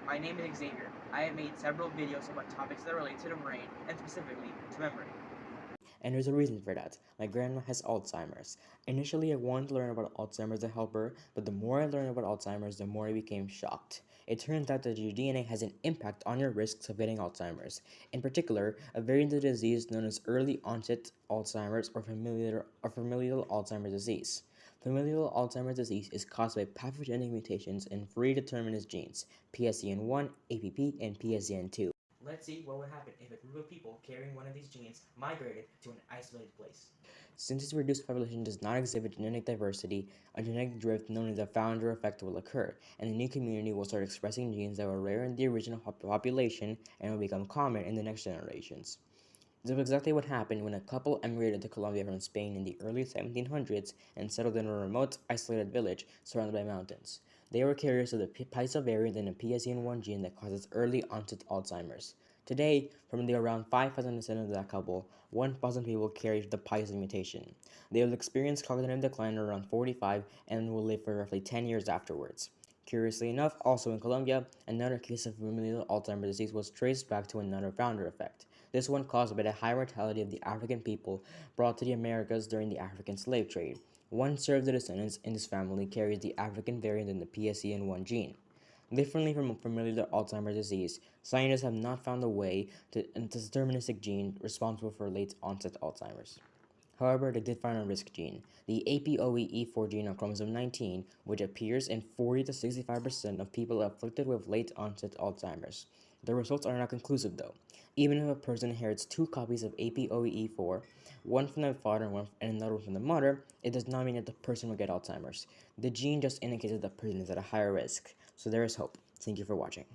my name is Xavier. I have made several videos about topics that relate to the brain and specifically to memory. And there's a reason for that. My grandma has Alzheimer's. Initially, I wanted to learn about Alzheimer's to help her, but the more I learned about Alzheimer's, the more I became shocked. It turns out that your DNA has an impact on your risks of getting Alzheimer's. In particular, a variant of the disease known as early onset Alzheimer's or familial Alzheimer's disease. Familial Alzheimer's disease is caused by pathogenic mutations in three determinant genes, PSEN1, APP, and PSEN2. Let's see what would happen if a group of people carrying one of these genes migrated to an isolated place. Since this reduced population does not exhibit genetic diversity, a genetic drift known as the founder effect will occur, and the new community will start expressing genes that were rare in the original population and will become common in the next generations. This is exactly what happened when a couple emigrated to Colombia from Spain in the early 1700s and settled in a remote, isolated village surrounded by mountains. They were carriers of the Paisa variant in the PSEN1 gene that causes early onset Alzheimer's. Today, from the around 5,000 descendants of that couple, 1,000 people carry the Paisa mutation. They will experience cognitive decline around 45 and will live for roughly 10 years afterwards. Curiously enough, also in Colombia, another case of familial Alzheimer's disease was traced back to another founder effect. This one caused by the high mortality of the African people brought to the Americas during the African slave trade. One-third of the descendants in this family carries the African variant in the PSEN1 gene. Differently from familial Alzheimer's disease, scientists have not found a way to a deterministic gene responsible for late onset Alzheimer's. However, they did find a risk gene, the APOE4 gene on chromosome 19, which appears in 40 to 65% of people afflicted with late onset Alzheimer's. The results are not conclusive though. Even if a person inherits two copies of APOE4, one from the father and another one from the mother, it does not mean that the person will get Alzheimer's. The gene just indicates that the person is at a higher risk, so there is hope. Thank you for watching.